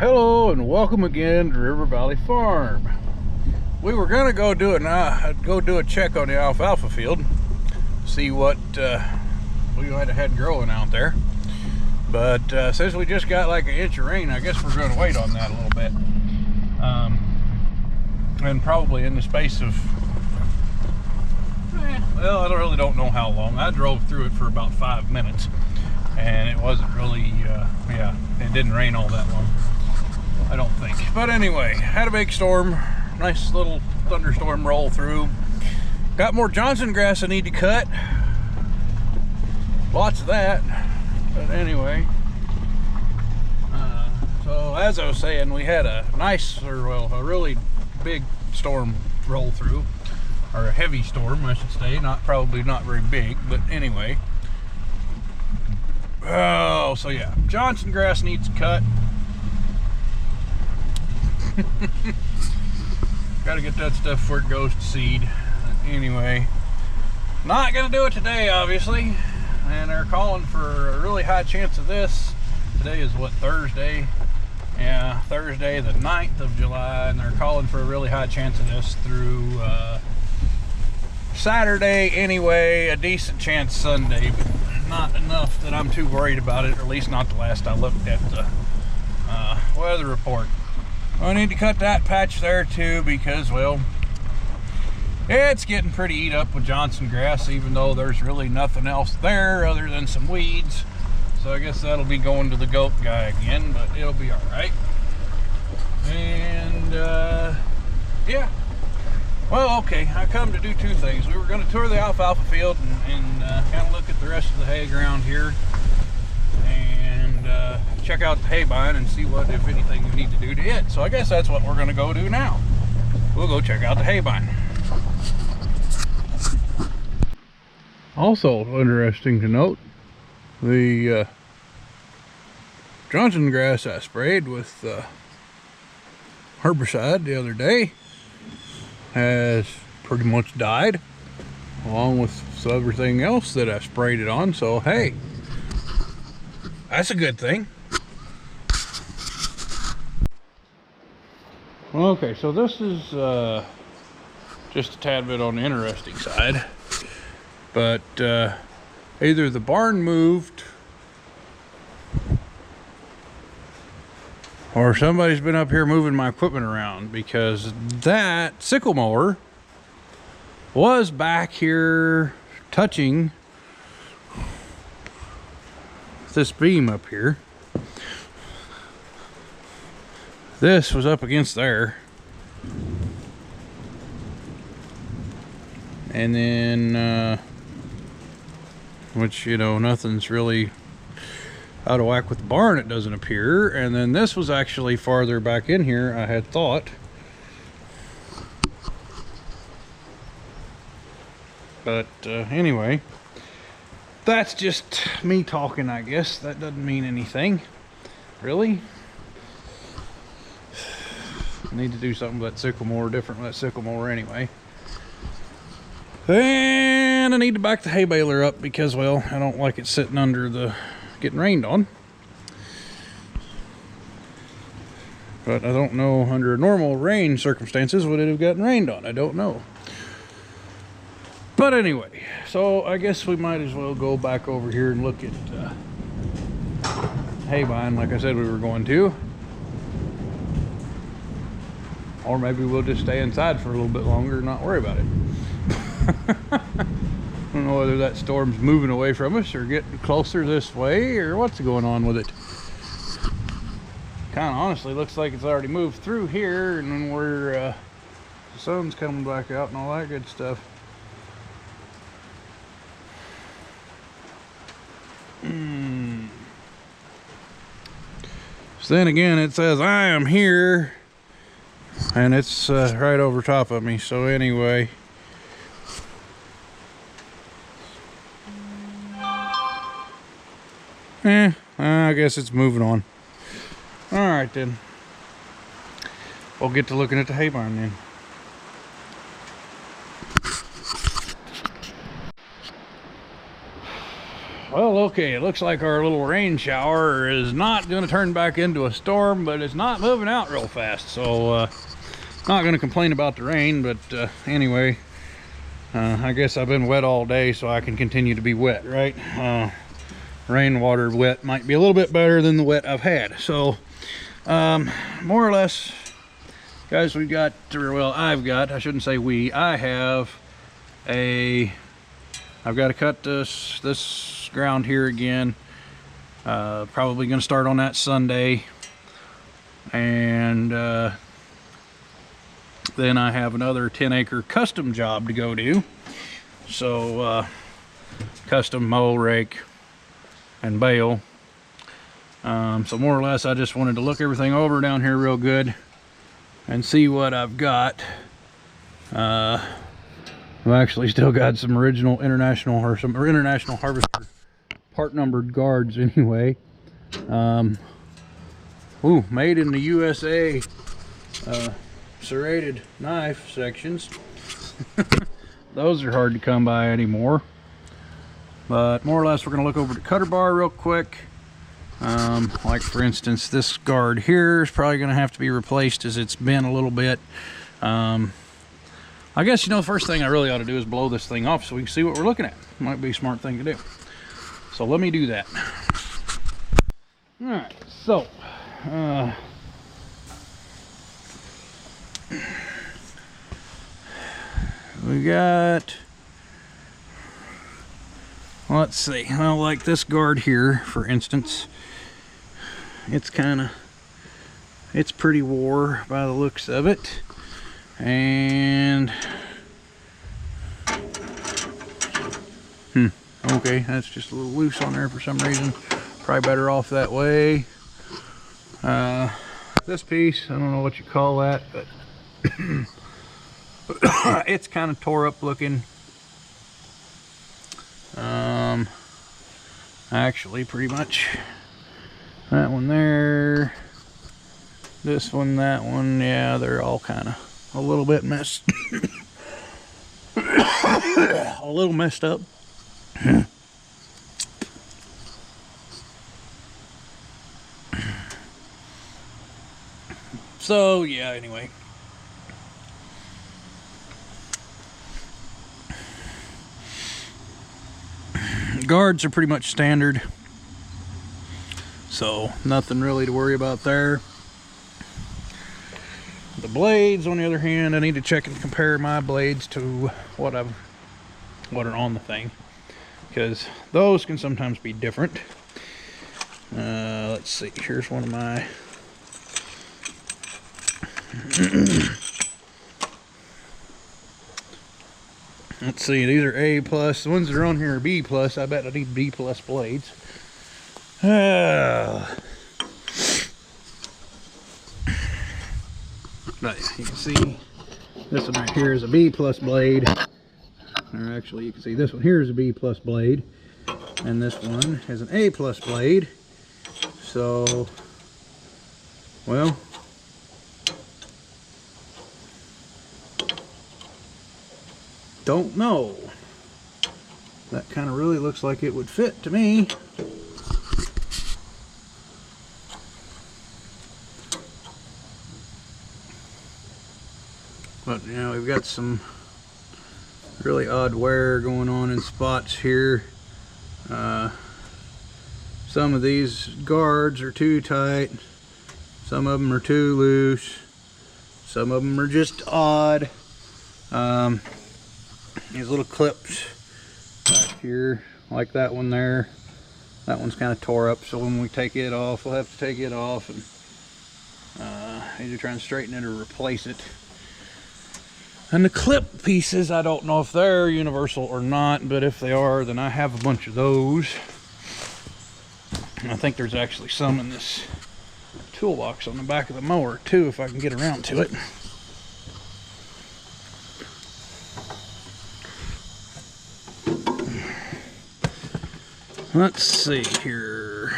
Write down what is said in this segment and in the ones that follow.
Hello and welcome again to River Valley Farm. We were gonna go do a check on the alfalfa field, see what we might have had growing out there. But since we just got like an inch of rain, I guess we're gonna wait on that a little bit. And probably in the space of, well, I really don't know how long. I drove through it for about 5 minutes, and it wasn't really, it didn't rain all that long, I don't think. But anyway, had a big storm, nice little thunderstorm roll through. Got more Johnson grass I need to cut. Lots of that. But anyway, so as I was saying, we had a a really big storm roll through, or a heavy storm, I should say. Probably not very big, but anyway. Oh, so yeah, Johnson grass needs cut. Got to get that stuff before it goes to seed. Anyway, not gonna do it today, obviously. And they're calling for a really high chance of this. Today is what, Thursday? Yeah, Thursday the 9th of July, and they're calling for a really high chance of this through Saturday anyway, a decent chance Sunday, but not enough that I'm too worried about it, or at least not the last I looked at the weather report. I need to cut that patch there too because, well, it's getting pretty eat up with Johnson grass, even though there's really nothing else there other than some weeds. So I guess that'll be going to the goat guy again, but it'll be all right. And yeah, well, okay, I come to do two things. We were going to tour the alfalfa field and kind of look at the rest of the hay ground here, and check out the hay bine and see what, if anything, we need to do to it. So I guess that's what we're going to go do now. We'll go check out the hay bine. Also interesting to note, the Johnson grass I sprayed with herbicide the other day has pretty much died, along with everything else that I sprayed it on. So hey, that's a good thing. Okay, so this is just a tad bit on the interesting side, but either the barn moved or somebody's been up here moving my equipment around, because that sickle mower was back here touching this beam up here. This was up against there, and then which, you know, nothing's really out of whack with the barn, it doesn't appear. And then this was actually farther back in here, I had thought. But anyway, that's just me talking, I guess. That doesn't mean anything, really. I need to do something with that sickle mower, different with that sickle mower anyway. And I need to back the hay baler up because, well, I don't like it sitting under the getting rained on. But I don't know, under normal rain circumstances, would it have gotten rained on? I don't know. But anyway, so I guess we might as well go back over here and look at hay bine, like I said we were going to. Or maybe we'll just stay inside for a little bit longer and not worry about it. I don't know whether that storm's moving away from us or getting closer this way or what's going on with it. Kind of honestly looks like it's already moved through here, and then the sun's coming back out and all that good stuff. So then again, it says I am here, and it's right over top of me. So anyway, I guess it's moving on. All right then, we'll get to looking at the hay barn then. Well, okay, it looks like our little rain shower is not going to turn back into a storm, but it's not moving out real fast. So, not going to complain about the rain, but anyway, I guess I've been wet all day, so I can continue to be wet, right? Rainwater wet might be a little bit better than the wet I've had. So, more or less, guys, we've got, well, I shouldn't say we, I've got to cut this ground here again. Probably going to start on that Sunday, and then I have another 10-acre custom job to go do. So custom mow, rake, and bale. So more or less, I just wanted to look everything over down here real good and see what I've got. I've actually still got some original International Harvester part numbered guards anyway. Ooh, made in the USA serrated knife sections. Those are hard to come by anymore. But more or less, we're going to look over the cutter bar real quick. Like for instance, this guard here is probably going to have to be replaced as it's been a little bit. I guess, you know, the first thing I really ought to do is blow this thing off so we can see what we're looking at. Might be a smart thing to do. So let me do that. Alright, so we got, let's see, well, like this guard here, for instance, it's pretty wore by the looks of it. And okay, that's just a little loose on there for some reason. Probably better off that way. This piece, I don't know what you call that, but it's kind of tore up looking. Actually, pretty much that one there, this one, that one, yeah, they're all kind of a little bit messed a little messed up. So yeah, anyway, guards are pretty much standard, so nothing really to worry about there. The blades, on the other hand, I need to check and compare my blades to what are on the thing, because those can sometimes be different. Let's see, here's one of my let's see, these are A+. The ones that are on here are B+. I bet I need B+ blades. But you can see this one right here is a B+ blade. Or actually, you can see this one here is a B+ blade, and this one is an A+ blade. So, well, don't know. That kind of really looks like it would fit to me. But, you know, we've got some really odd wear going on in spots here. Some of these guards are too tight. Some of them are too loose. Some of them are just odd. These little clips back here, like that one there, that one's kind of tore up, so when we take it off, we'll have to take it off and either try and straighten it or replace it. And the clip pieces, I don't know if they're universal or not, but if they are, then I have a bunch of those. And I think there's actually some in this toolbox on the back of the mower too, if I can get around to it. Let's see here.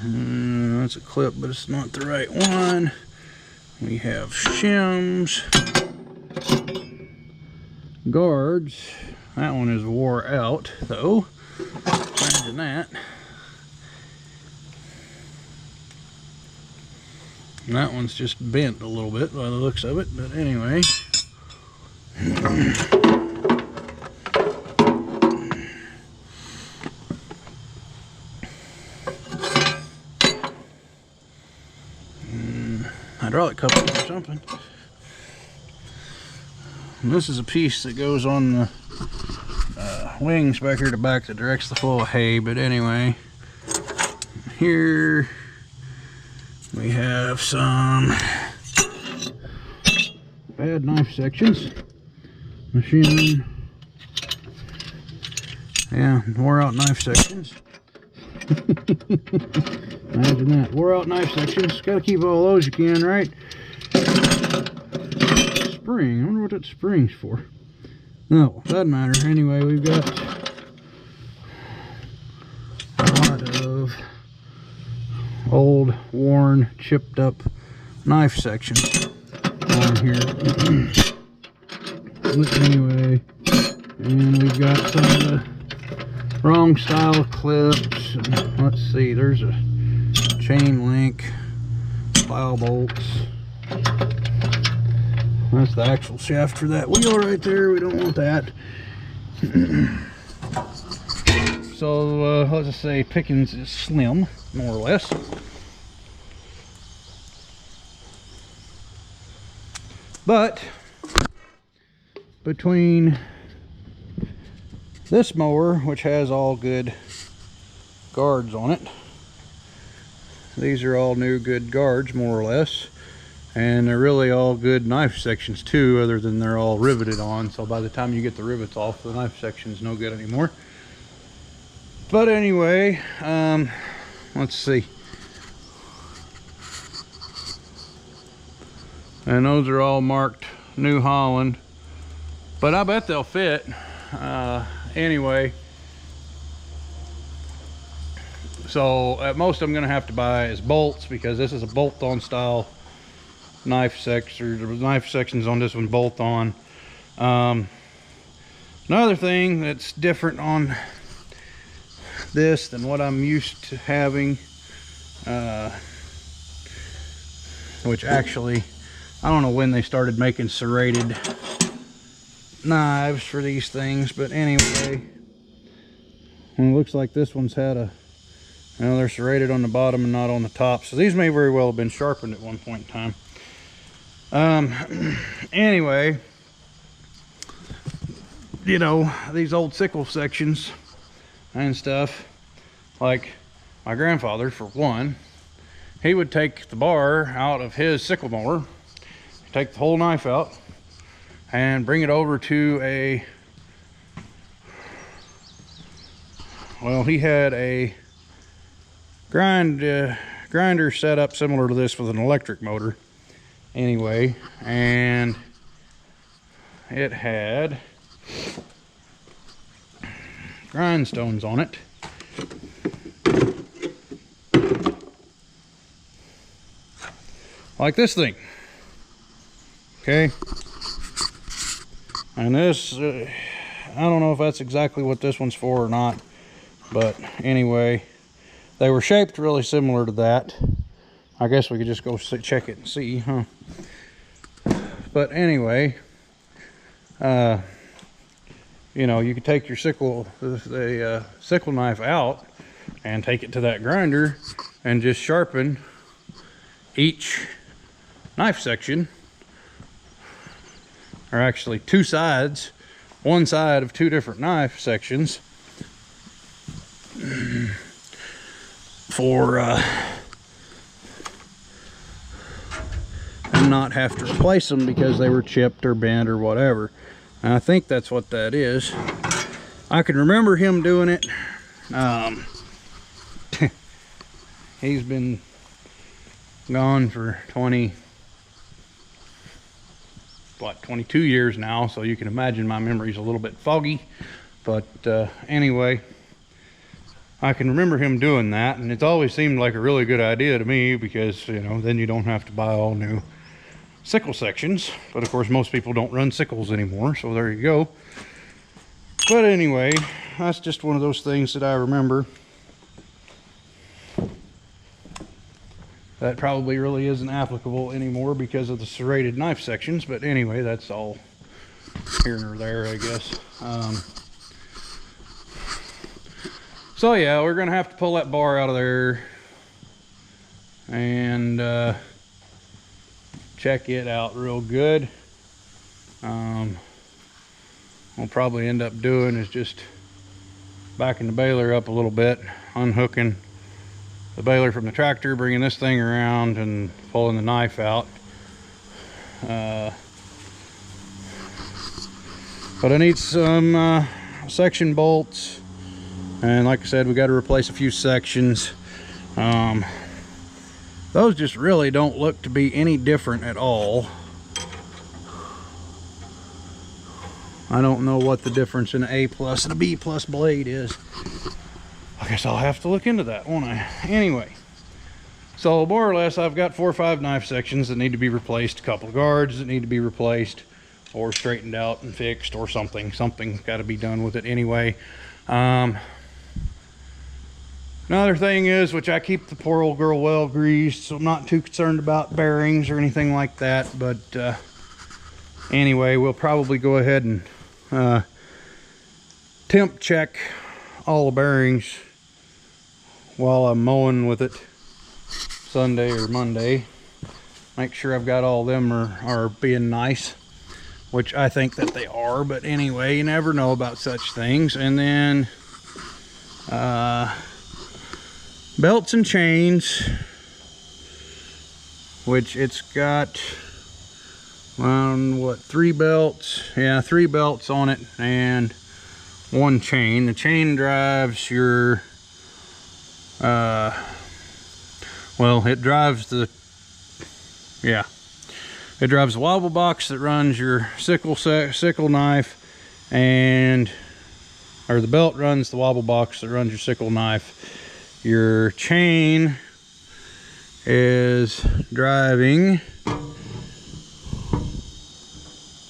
That's a clip, but it's not the right one. We have shims, guards. That one is wore out though. Imagine that. And that one's just bent a little bit by the looks of it, but anyway. Hydraulic couplings or something. And this is a piece that goes on the wings back here to back that directs the flow of hay, but anyway, here we have some bad knife sections. Machine, yeah, wore out knife sections. Imagine that, wore out knife sections. Gotta keep all those you can, right? Spring, I wonder what that spring's for. No, doesn't matter. Anyway, we've got a lot of old, worn, chipped up knife sections on here. But anyway, and we've got some of the wrong style clips. Let's see, there's a chain link, plow bolts. That's the actual shaft for that wheel right there. We don't want that. So let's just say Pickens is slim, more or less. But between this mower, which has all good guards on it, these are all new good guards, more or less. And they're really all good knife sections too, other than they're all riveted on. So by the time you get the rivets off, the knife section's no good anymore. But anyway, let's see. And those are all marked New Holland. But I bet they'll fit. Anyway. So at most I'm gonna have to buy is bolts, because this is a bolt-on style knife section. The knife sections on this one bolt on. Another thing that's different on this than what I'm used to having, which actually I don't know when they started making serrated knives for these things, but anyway, it looks like this one's had a, you know, they're serrated on the bottom and not on the top, so these may very well have been sharpened at one point in time. Anyway, you know, these old sickle sections and stuff, like my grandfather, for one, he would take the bar out of his sickle mower, take the whole knife out, and bring it over to a, well, he had a grinder set up similar to this with an electric motor. Anyway, and it had grindstones on it. Like this thing. Okay. And this, I don't know if that's exactly what this one's for or not, but anyway, they were shaped really similar to that. I guess we could just go check it and see, huh? But anyway, you know, you could take your sickle, the sickle knife out and take it to that grinder and just sharpen each knife section, or actually two sides, one side of two different knife sections, for and not have to replace them because they were chipped or bent or whatever. And I think that's what that is. I can remember him doing it. He's been gone for 22 years now, so you can imagine my memory's a little bit foggy. But anyway, I can remember him doing that, and it's always seemed like a really good idea to me, because, you know, then you don't have to buy all new sickle sections. But of course most people don't run sickles anymore, so there you go. But anyway, that's just one of those things that I remember. That probably really isn't applicable anymore because of the serrated knife sections. But anyway, that's all here or there, I guess. So yeah, we're gonna have to pull that bar out of there and check it out real good. We'll probably end up doing is just backing the baler up a little bit, unhooking the baler from the tractor, bringing this thing around and pulling the knife out. But I need some section bolts, and like I said, we got to replace a few sections. Those just really don't look to be any different at all. I don't know what the difference in an A plus and a B plus blade is. I guess I'll have to look into that, won't I? Anyway, so more or less I've got 4 or 5 knife sections that need to be replaced, a couple of guards that need to be replaced or straightened out and fixed or something. Something's got to be done with it anyway. Another thing is, which I keep the poor old girl well greased, so I'm not too concerned about bearings or anything like that. But anyway, we'll probably go ahead and temp check all the bearings while I'm mowing with it Sunday or Monday. Make sure I've got all of them are being nice, which I think that they are. But anyway, you never know about such things. And then belts and chains, which it's got 3 belts. Yeah, 3 belts on it and 1 chain. The chain drives your it drives the wobble box that runs your sickle knife, or the belt runs the wobble box that runs your sickle knife. Your chain is driving,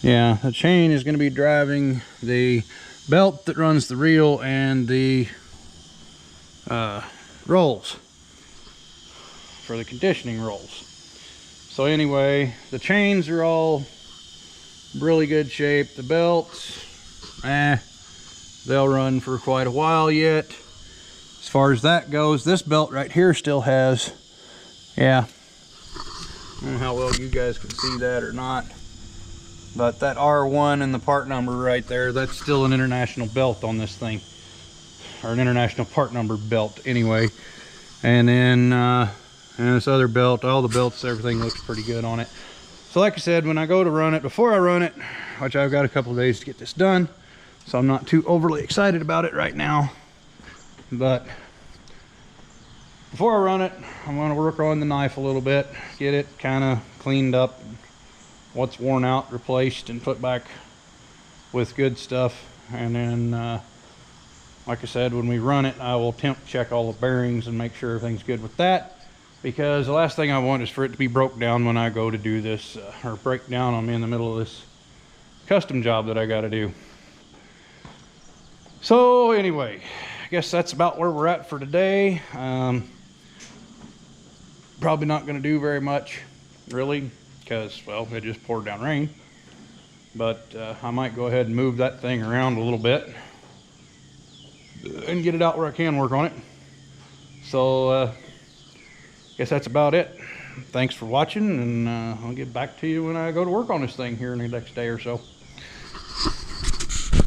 the chain is going to be driving the belt that runs the reel and the rolls for the conditioning rolls. So anyway, the chains are all really good shape. The belts, they'll run for quite a while yet. As far as that goes, this belt right here still has, I don't know how well you guys can see that or not, but that R1 and the part number right there, that's still an international belt on this thing, or an international part number belt anyway. And then and this other belt, all the belts, everything looks pretty good on it. So like I said, when I go to run it, before I run it, which I've got a couple of days to get this done, so I'm not too overly excited about it right now, but before I run it, I'm going to work on the knife a little bit, get it kind of cleaned up, what's worn out replaced and put back with good stuff. And then like I said, when we run it, I will temp check all the bearings and make sure everything's good with that, because the last thing I want is for it to be broke down when I go to do this, or break down on me in the middle of this custom job that I got to do. So anyway, I guess that's about where we're at for today. Probably not going to do very much, really, because, well, it just poured down rain. But I might go ahead and move that thing around a little bit and get it out where I can work on it. So I guess that's about it. Thanks for watching, and I'll get back to you when I go to work on this thing here in the next day or so.